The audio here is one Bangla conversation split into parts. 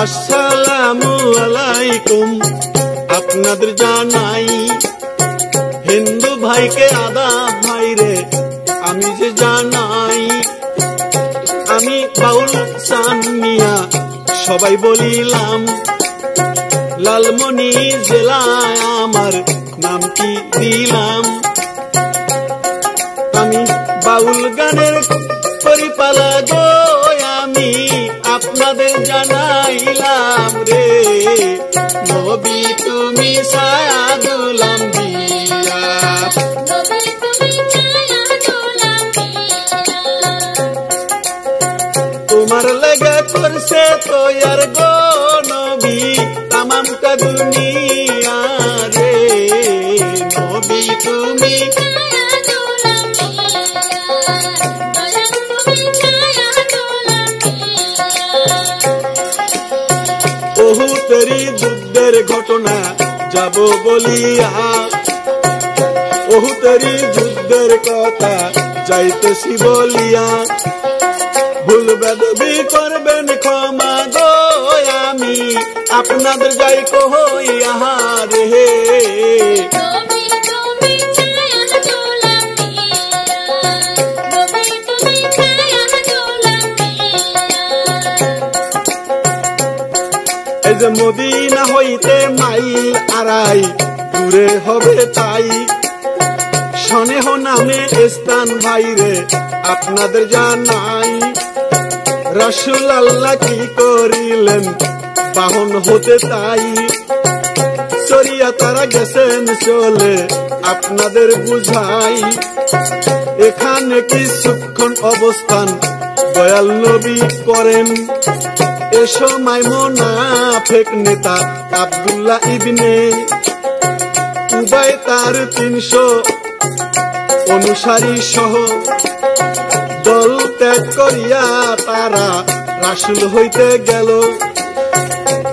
আসসালামু আলাইকুম আপনাদের জানাই, হিন্দু ভাইকে আদাব ভাইরে আমি যে জানাই। আমি বাউল চান মিয়া সবাই বলিলাম, লালমনি জেলায় আমার নাম কি দিলাম। আমি বাউল গানের পরিপালা গো আমি আপনাদের জানাইলাম রে, নবী তুমি ছায়া দুলাম দিয়া। তোমার লেগে করছে তৈয়ার গো নবী তামামটা দুনিয়া রে, নবী তুমি ওহুদেরই যুদ্ধের ঘটনা যাব বলিয়া, ওহুদেরই যুদ্ধের কথা যাইতেছি বলিয়া। ভুল বেদবি করবেন ক্ষমা গো আমি আপনাদের যাই কইয়া রে, এই যে মদিনা হইতে মাইল আড়াই দূরে হবে তাই, সনেহ নামে স্থান ভাইরে আপনাদের জানাই। রাসূল আল্লাহ কি করিলেন বাহন হতে তাই, চরিয়া তারা গেছেন চলে আপনাদের বুঝাই। এখানে কিছুক্ষণ অবস্থান দয়াল নবী করেন, এ সময় মুনাফিক নেতা আব্দুল্লাহ ইবনে উবাই তার ৩০০ অনুসারী সহ দল ত্যাগ করিয়া তারা রাসূল হইতে গেল।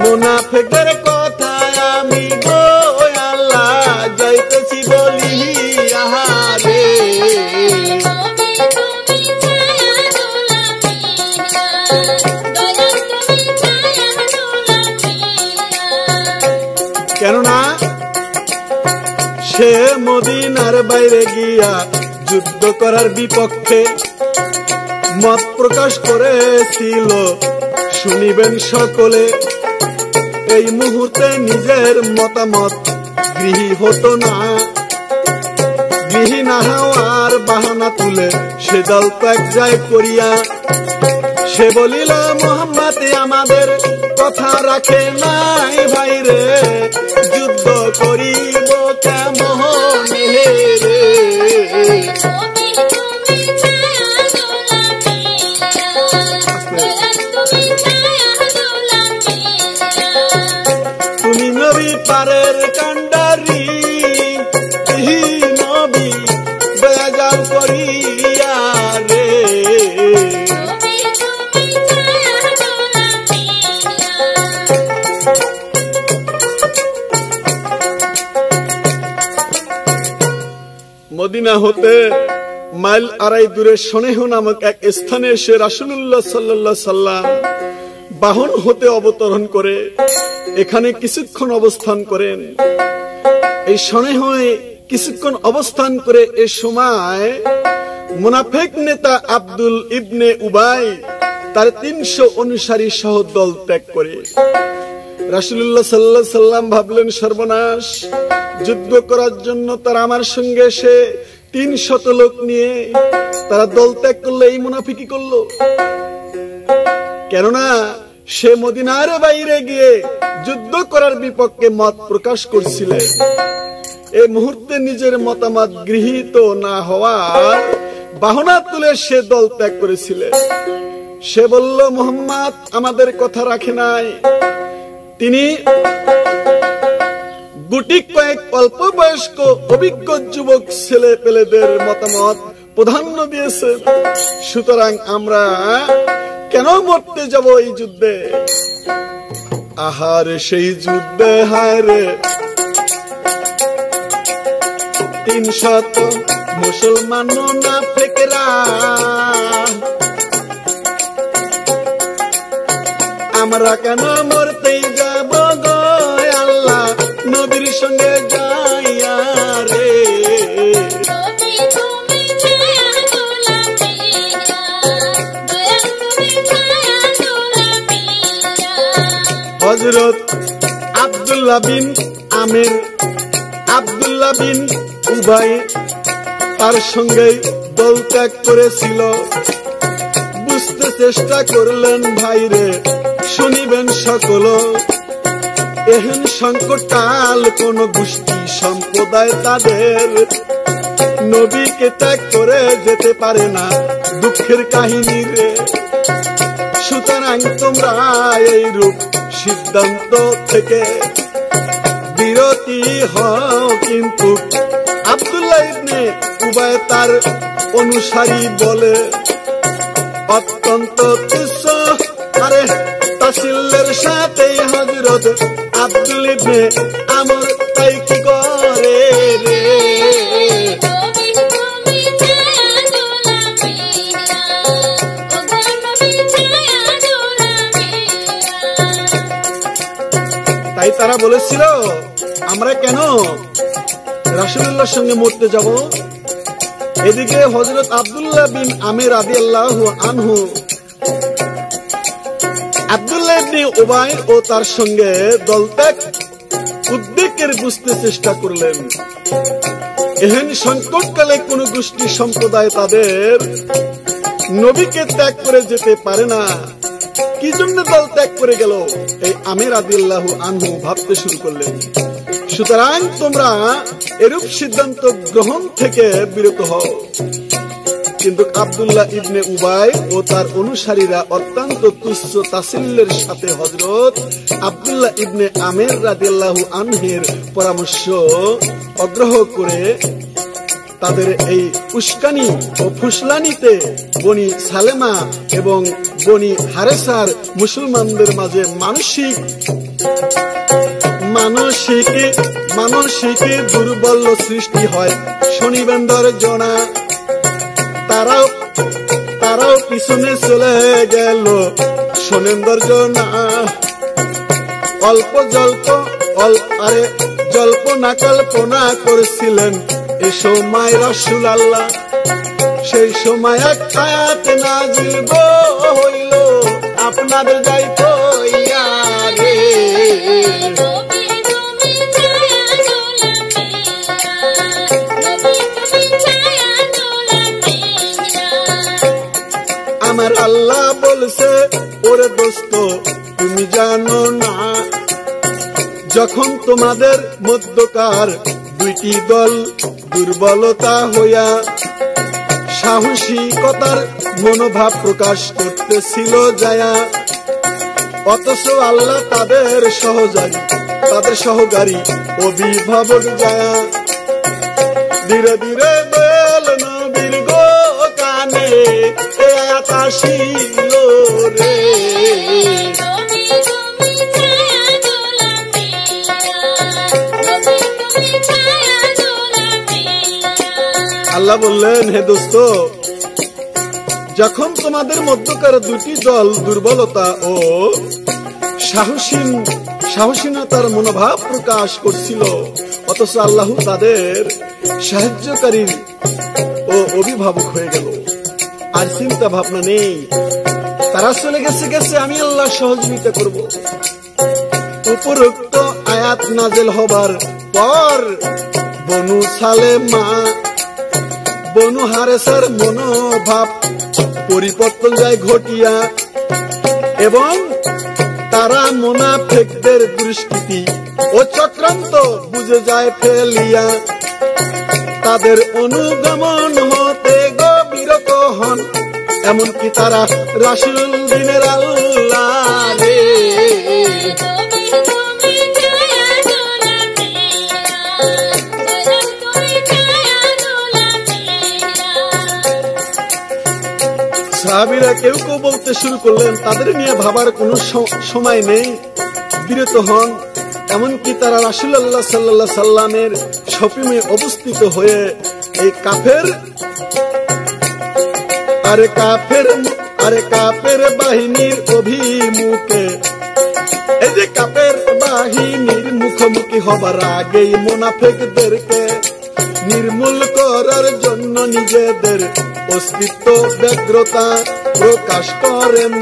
মুনাফিকদের কথা আমি গো আল্লাহ যাইতেছি বলিয়া রে, কেননা সে মদিনার বাইরে গিয়া যুদ্ধ করার বিপক্ষে মত প্রকাশ করেছিল, শুনিবেন সকলে। এই মুহূর্তে নিজের মতামত গৃহী হতো না, গৃহী না হওয়ার বাহানা তুলে সে দল ত্যাগ যায় করিয়া। সে বলিল মুহাম্মদ আমাদের কথা রাখে নাই ভাইরে, যুদ্ধ করিব কেমনে রে, তুমি নবী পারের কান্ডারি নবী বেজাল করিয়া রে, মদিনা হতে মাইল আড়াই দূরে সনেহ নামক এক স্থানে এসে রাসূলুল্লাহ সাল্লাল্লাহু আলাইহি সাল্লাম বাহন হতে অবতরণ করে এখানে কিছুক্ষণ অবস্থান করেন। এই সনেহে কিছুক্ষণ অবস্থান করে এ সময় মুনাফিক নেতা আব্দুল ইবনে উবাই তার ৩০০ অনুসারী সহ দল ত্যাগ করে। রাসূলুল্লাহ সাল্লাল্লাহু আলাইহি সাল্লাম ভাবলেন সর্বনাশ, যুদ্ধ করার জন্য তারা আমার সঙ্গে এসে ৩০০ লোক নিয়ে তারা দল ত্যাগ করলো, এই মুনাফিকি করলো। কেননা সে মদিনার বাইরে গিয়ে যুদ্ধ করার বিপক্ষে মত প্রকাশ করছিলেন। এই মুহূর্তে নিজের মতামত গৃহীত না হওয়ার বাহনা তুলে সে দল ত্যাগ করেছিলেন। সে বলল মুহাম্মদ আমাদের কথা রাখে নাই, তিনি গুটি কয়েক অল্প বয়স্ক অভিজ্ঞ যুবক ছেলে পেলেদের মতামত প্রাধান্য দিয়েছে, সুতরাং আমরা কেন মরতে যাব এই যুদ্ধে। আহার সেই যুদ্ধে হায় রে ৩০০ মুসলমান মুনাফিকরা আমরা কেন মরতেই যাব গো আল্লাহ নবীর সঙ্গে যাইয়া রে। হযরত আব্দুল্লাহ বিন আমের, আব্দুল্লাহ বিন উবাই তার সঙ্গে দল ত্যাগ করেছিল। বুঝতে চেষ্টা করলেন ভাইরে শুনিবেন সকল, এহেন সংকটকাল কোন গোষ্ঠী সম্প্রদায় তাদের নবীকে ত্যাগ করে যেতে পারে না, দুঃখের কাহিনী রে। সুতরাং তোমরা এই রূপ সিদ্ধান্ত থেকে বিরতি হও। কিন্তু আব্দুল্লাহ ইবনে উবাই তার অনুসারী বলে অত্যন্ত তুচ্ছ আরে তাসিলের সাথে হযরত আব্দুল্লাহ ইবনে আমর তাই কি করে রে। তাই তারা বলেছিল আমরা কেন রাসূলুল্লাহর সঙ্গে মরতে যাব। এদিকে হযরত আব্দুল্লাহ বিন আমের রাদিয়াল্লাহু আনহু আব্দুল্লাহ ইবনে উবাই ও তার সঙ্গে দলত্যাগ উদ্বেগের বুঝতে চেষ্টা করলেন। এহেন সংকটকালে কোন গোষ্ঠী সম্প্রদায় তাদের নবীকে ত্যাগ করে যেতে পারে না, কি জন্য দল ত্যাগ করে গেল এই আমের রাদিয়াল্লাহু আনহু ভাবতে শুরু করলেন। সুতরাং তোমরা এরূপ সিদ্ধান্ত গ্রহণ থেকে বিরত হও। কিন্তু আব্দুল্লাহ ইবনে উবাই ও তার অনুসারীরা অত্যন্ত তুচ্ছ তাসিল্যের সাথে হযরত আব্দুল্লাহ ইবনে আমের রাদিয়াল্লাহু আনহুর পরামর্শ অগ্রহ করে তাদের এই উস্কানি ও ফুসলানিতে বনি সালেমা এবং বনি হারেসার মুসলমানদের মাঝে মানসিক দুর্বল সৃষ্টি হয়। শনিবেন্দর জনা তারাও পিছনে চলে গেল। শোনেন্দর জনা জল্পনা কল্পনা করেছিলেন এ সময় রাসূলুল্লাহ। সেই সময় এক আয়াত নাযিল হইল আপনাদের যাইতো রে। আমার আল্লাহ বলছে ওরে দোস্ত তুমি জানো না, যখন তোমাদের মধ্যকার দুইটি দল দুর্বলতা হইয়া সাহসিকতার মনোভাব প্রকাশ করতেছিল যায়া, অথচ আল্লাহ তাদের সহকারী অভিভাবক যায়া ধীরে ধীরে বেল নবীর গো কানে আসিল রে। আল্লাহ বললেন হে দোস্ত, যখন তোমাদের মধ্যকার দুটি দল দুর্বলতা ও সাহসীনতার মনোভাব প্রকাশ করছিল, অথচ আল্লাহ তাদের সাহায্যকারী ও অভিভাবক হয়ে গেল। আর চিন্তা ভাবনা নেই, তারা চলে গেছে আমি আল্লাহ সহযোগিতা করব। উপরোক্ত আয়াত নাযিল হবার পর বনু সালেমা বনু হারেসার মনোভাব পরিবর্তন যায় ঘটিয়া এবং তারা মুনাফিকদের দুষ্কৃতি ও চক্রান্ত বুঝে যায় ফেলিয়া তাদের অনুগমন হতে বিরত হন। এমনকি তারা রাসূল দিনের আল্লাহ রে। সাহাবীরা কেউ কেউ বলতে শুরু করলেন তাদের নিয়ে ভাবার কোনো সময় নেই, বিরত হন। এমনকি তারা রাসূলুল্লাহ সাল্লাল্লাহু আলাইহি সাল্লামের শপিমে অবস্থিত হয়ে এই কাফের আরে কাফের বাহিনীর অভিমুখে, এই যে কাফের বাহিনীর মুখোমুখি হবার আগেই মুনাফিকদেরকে নির্মূল করার জন্য নিজেদের অস্তিত্ব ব্যগ্রতা প্রকাশ করেন।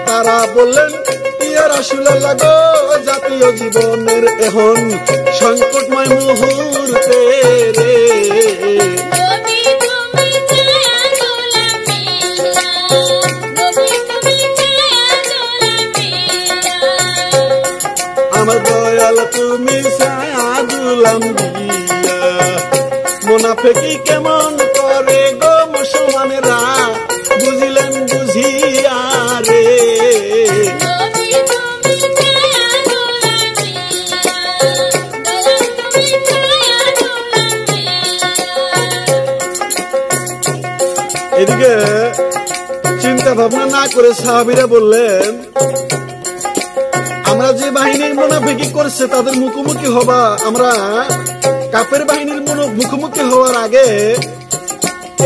তারা বললেন, ইয়া রাসূলুল্লাহ গো, জাতীয় জীবনের এখন সংকটময় মুহূর্তে রে আমার দয়াল তুমি সায়াদুলাম দিয়া। মুনাফিকি কেমন করে গো মুসলমানেরা, বুঝিলেন বুঝিয়া রে। এদিকে চিন্তা ভাবনা না করে সাহাবীরা বললেন, আমরা যে বাহিনীর মুনাফিকি করছে তাদের মুখোমুখি হবা, আমরা কাফের বাহিনীর মুখোমুখি হওয়ার আগে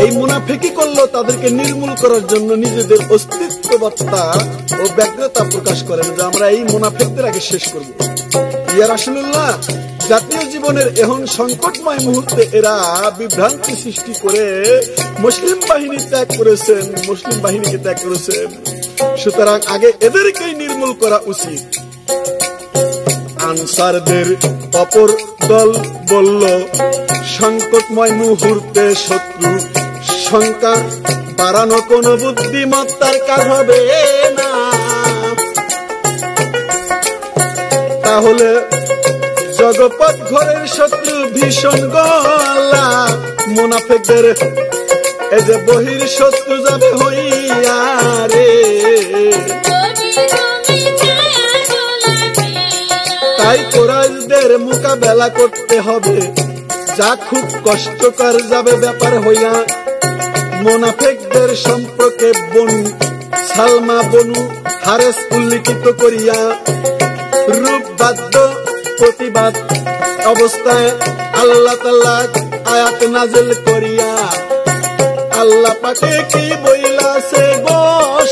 এই মুনাফিকি করলো তাদেরকে নির্মূল করার জন্য নিজেদের অস্তিত্ববত্তা ও ব্যগ্রতা প্রকাশ করেন যে আমরা এই মুনাফিকদের আগে শেষ করব। ইয়া রাসূলুল্লাহ, জাতীয় জীবনের এখন সংকটময় মুহূর্তে এরা বিভ্রান্তি সৃষ্টি করে মুসলিম বাহিনী ত্যাগ করেছেন, মুসলিম বাহিনীকে ত্যাগ করেছেন, সুতরাং আগে এদেরকেই নির্মূল করা উচিত। আনসারদের অপর দল বলল, সংকটময় মুহূর্তে শত্রু সংখ্যা বাড়ানো কোনো বুদ্ধিমত্তার কাজ হবে না, তাহলে জগপথ ঘরের শত্রু ভীষণ গলা, মুনাফিকদের এই যে বহির শত্রু যাবে হইয়া রে। তাই কুরাইশদের মোকাবেলা করতে হবে, যা খুব কষ্টকর যাবে ব্যাপার হইয়া। মুনাফিকদের সম্পর্কে বনু সালমা বনু হারেস উল্লিখিত করিয়া রূপবাদ্য প্রতিবাদ অবস্থায় আল্লাহ তাআলা আয়াত নাযিল করিয়া, আল্লাহ পাকে কি বইলাছে গো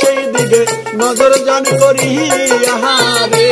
সেই দিকে নজর জানি করিয়া রে।